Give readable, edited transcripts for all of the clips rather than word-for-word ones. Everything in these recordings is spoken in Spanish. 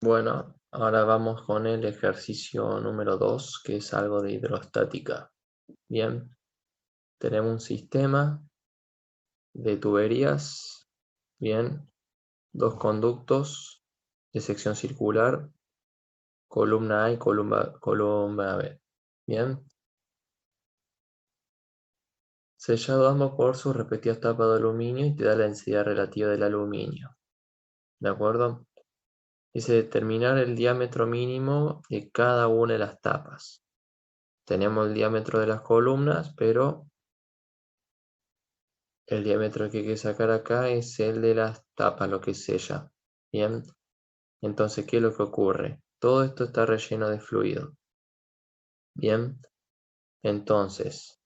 Bueno, ahora vamos con el ejercicio número 2, que es algo de hidrostática. Bien, tenemos un sistema de tuberías, bien, dos conductos de sección circular, columna A y columna B. Bien, sellado ambos por sus respectivas tapas de aluminio y te da la densidad relativa del aluminio. ¿De acuerdo? Dice determinar el diámetro mínimo de cada una de las tapas. Tenemos el diámetro de las columnas, pero el diámetro que hay que sacar acá es el de las tapas, lo que sella. Bien, entonces, ¿qué es lo que ocurre? Todo esto está relleno de fluido. Bien, entonces,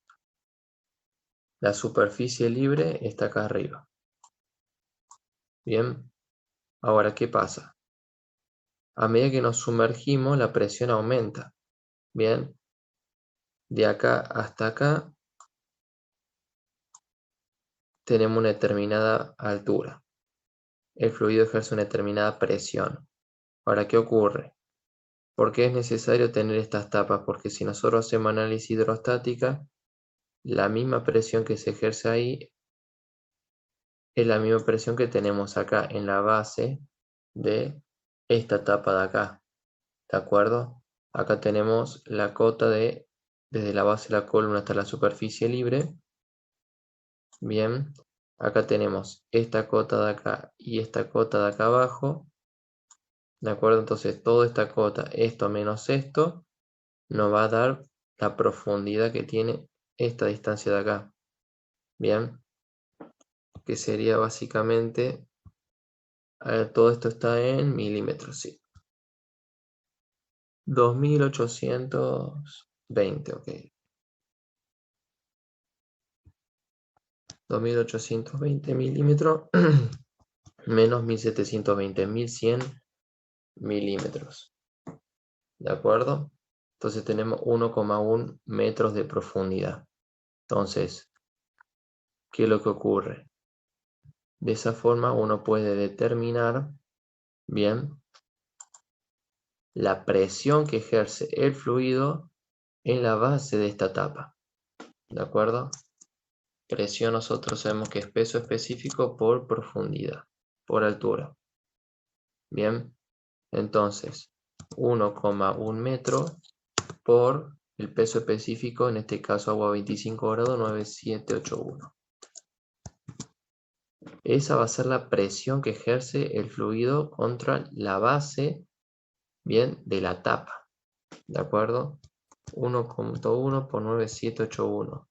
la superficie libre está acá arriba. Bien, ahora, ¿qué pasa? A medida que nos sumergimos, la presión aumenta. Bien, de acá hasta acá tenemos una determinada altura. El fluido ejerce una determinada presión. Ahora, ¿qué ocurre? ¿Por qué es necesario tener estas tapas? Porque si nosotros hacemos análisis hidrostática, la misma presión que se ejerce ahí es la misma presión que tenemos acá en la base de esta tapa de acá. ¿De acuerdo? Acá tenemos la cota desde la base de la columna hasta la superficie libre. Bien, acá tenemos esta cota de acá y esta cota de acá abajo. ¿De acuerdo? Entonces toda esta cota, esto menos esto, nos va a dar la profundidad que tiene esta distancia de acá. Bien, que sería básicamente, todo esto está en milímetros, sí. 2820, ok. 2820 milímetros menos 1720, 1100 milímetros. ¿De acuerdo? Entonces tenemos 1,1 metros de profundidad. Entonces, ¿qué es lo que ocurre? De esa forma uno puede determinar, bien, la presión que ejerce el fluido en la base de esta tapa. ¿De acuerdo? Presión nosotros sabemos que es peso específico por profundidad, por altura. Bien, entonces 1,1 metro por el peso específico, en este caso agua 25 grados, 9781. Esa va a ser la presión que ejerce el fluido contra la base, bien, de la tapa. ¿De acuerdo? 1,1 por 9781.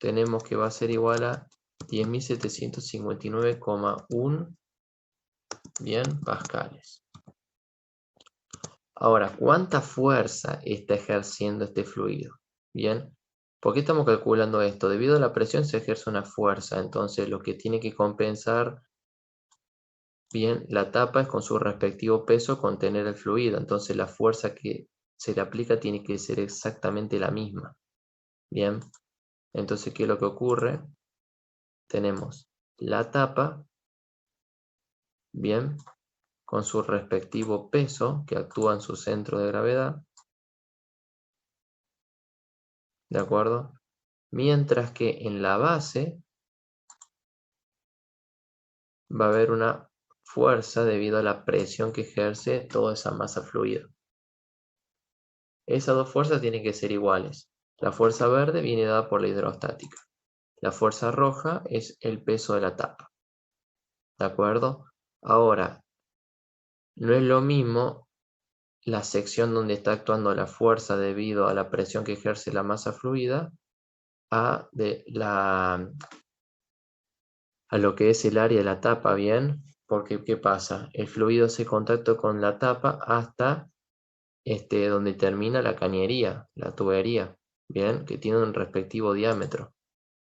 Tenemos que va a ser igual a 10.759,1, bien, pascales. Ahora, ¿cuánta fuerza está ejerciendo este fluido? Bien, ¿por qué estamos calculando esto? Debido a la presión se ejerce una fuerza, entonces lo que tiene que compensar, bien, la tapa es con su respectivo peso contener el fluido, entonces la fuerza que se le aplica tiene que ser exactamente la misma. Bien, entonces, ¿qué es lo que ocurre? Tenemos la tapa, bien, con su respectivo peso que actúa en su centro de gravedad, ¿de acuerdo? Mientras que en la base va a haber una fuerza debido a la presión que ejerce toda esa masa fluida. Esas dos fuerzas tienen que ser iguales. La fuerza verde viene dada por la hidrostática. La fuerza roja es el peso de la tapa. ¿De acuerdo? Ahora, no es lo mismo la sección donde está actuando la fuerza debido a la presión que ejerce la masa fluida a lo que es el área de la tapa, ¿bien? Porque, ¿qué pasa? El fluido hace contacto con la tapa hasta donde termina la cañería, la tubería, ¿bien? Que tiene un respectivo diámetro,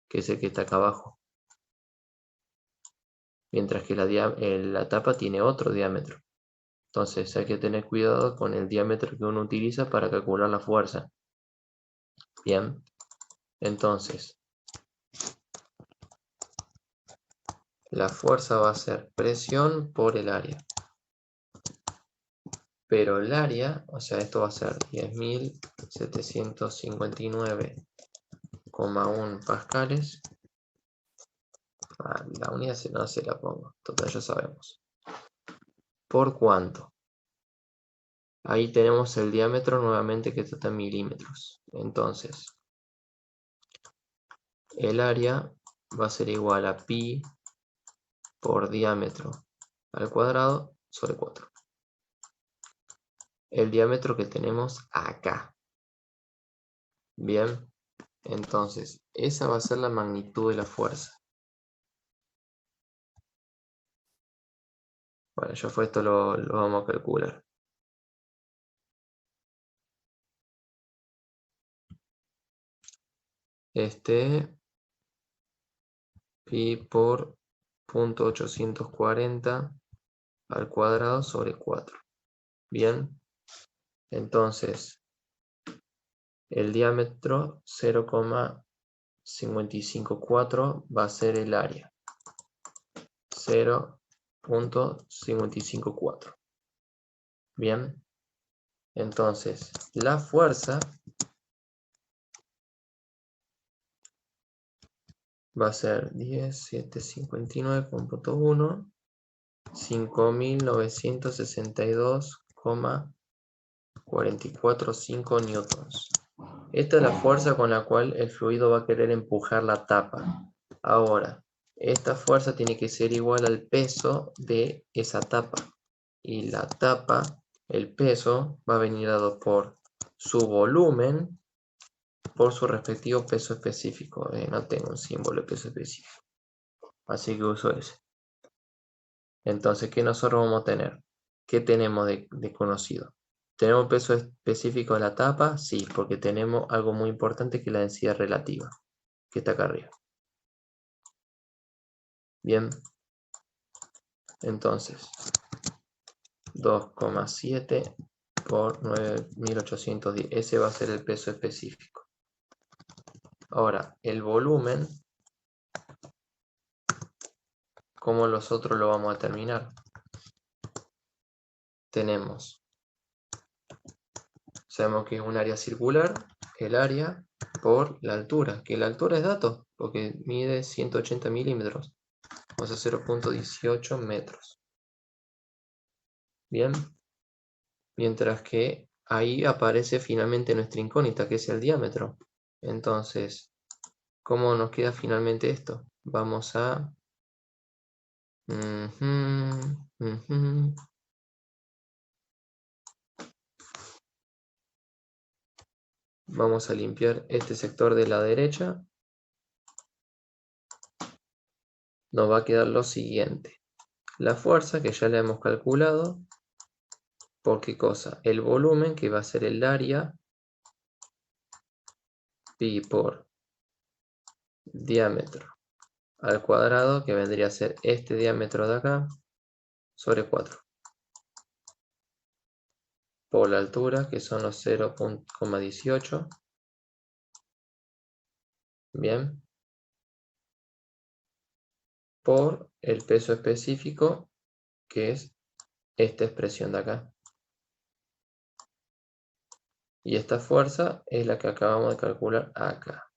que es el que está acá abajo. Mientras que la tapa tiene otro diámetro. Entonces hay que tener cuidado con el diámetro que uno utiliza para calcular la fuerza. Bien, entonces la fuerza va a ser presión por el área. Pero el área, o sea, esto va a ser 10.759,1 pascales. La unidad no se la pongo, total ya sabemos. ¿Por cuánto? Ahí tenemos el diámetro nuevamente que está en milímetros. Entonces, el área va a ser igual a pi por diámetro al cuadrado sobre 4. El diámetro que tenemos acá. Bien, entonces, esa va a ser la magnitud de la fuerza. Bueno, ya fue, esto lo vamos a calcular. Pi por 0.840 al cuadrado sobre 4. Bien, entonces el diámetro 0,554 va a ser el área. 0.554. Bien, entonces la fuerza va a ser 10.759,1 5.962,445 newtons. Esta es la fuerza con la cual el fluido va a querer empujar la tapa. Ahora, esta fuerza tiene que ser igual al peso de esa tapa. Y la tapa, el peso, va a venir dado por su volumen, por su respectivo peso específico. No tengo un símbolo de peso específico, así que uso ese. Entonces, ¿qué nosotros vamos a tener? ¿Qué tenemos de conocido? ¿Tenemos peso específico de la tapa? Sí, porque tenemos algo muy importante que es la densidad relativa, que está acá arriba. Bien, entonces 2,7 por 9.810, ese va a ser el peso específico. Ahora, el volumen, ¿cómo nosotros lo vamos a determinar? Sabemos que es un área circular, el área por la altura, que la altura es dato, porque mide 180 milímetros, o sea 0.18 metros. Bien, mientras que ahí aparece finalmente nuestra incógnita, que es el diámetro. Entonces, ¿cómo nos queda finalmente esto? Vamos a... Vamos a limpiar este sector de la derecha. Nos va a quedar lo siguiente. La fuerza, que ya la hemos calculado. ¿Por qué cosa? El volumen, que va a ser el área, pi por diámetro al cuadrado, que vendría a ser este diámetro de acá, sobre 4. Por la altura, que son los 0,18. Bien. Por el peso específico, que es esta expresión de acá. Y esta fuerza es la que acabamos de calcular acá.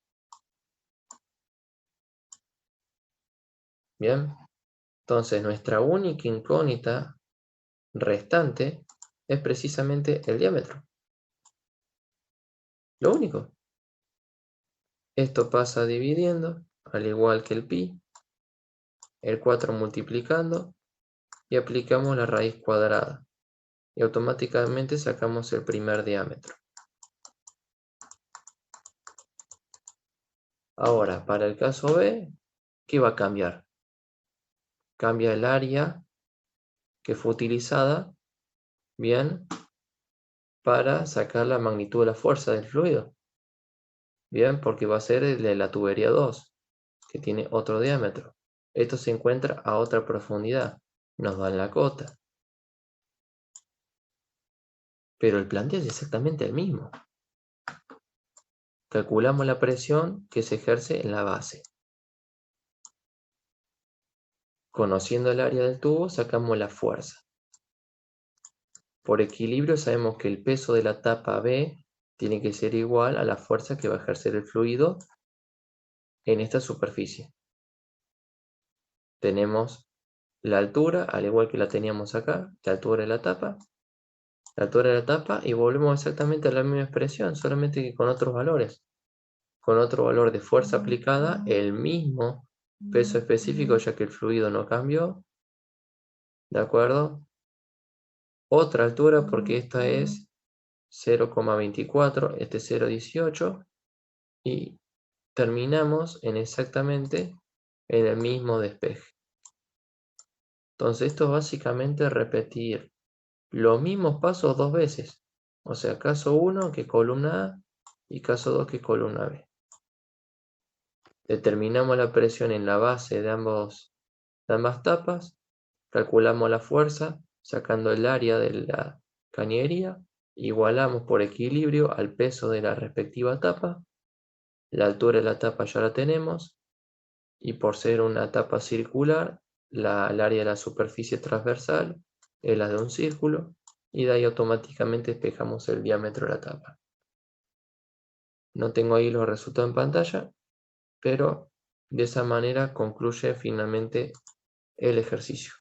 Bien. Entonces, nuestra única incógnita restante es precisamente el diámetro. Lo único. Esto pasa dividiendo, al igual que el pi, el 4 multiplicando, y aplicamos la raíz cuadrada. Y automáticamente sacamos el primer diámetro. Ahora, para el caso B, ¿qué va a cambiar? Cambia el área que fue utilizada, bien, para sacar la magnitud de la fuerza del fluido. Bien, porque va a ser el de la tubería 2, que tiene otro diámetro. Esto se encuentra a otra profundidad. Nos dan la cota. Pero el planteo es exactamente el mismo. Calculamos la presión que se ejerce en la base. Conociendo el área del tubo, sacamos la fuerza. Por equilibrio sabemos que el peso de la tapa B tiene que ser igual a la fuerza que va a ejercer el fluido en esta superficie. Tenemos la altura, al igual que la teníamos acá, la altura de la tapa, y volvemos exactamente a la misma expresión, solamente que con otros valores. Con otro valor de fuerza aplicada, el mismo peso específico, ya que el fluido no cambió, ¿de acuerdo? Otra altura, porque esta es 0,24, este es 0,18, y terminamos en exactamente en el mismo despeje. Entonces esto es básicamente repetir los mismos pasos dos veces. O sea, caso 1 que columna A y caso 2 que columna B. Determinamos la presión en la base de ambas tapas, calculamos la fuerza sacando el área de la cañería, igualamos por equilibrio al peso de la respectiva tapa, la altura de la tapa ya la tenemos, y por ser una tapa circular, el área de la superficie transversal es la de un círculo, y de ahí automáticamente despejamos el diámetro de la tapa. No tengo ahí los resultados en pantalla, pero de esa manera concluye finalmente el ejercicio.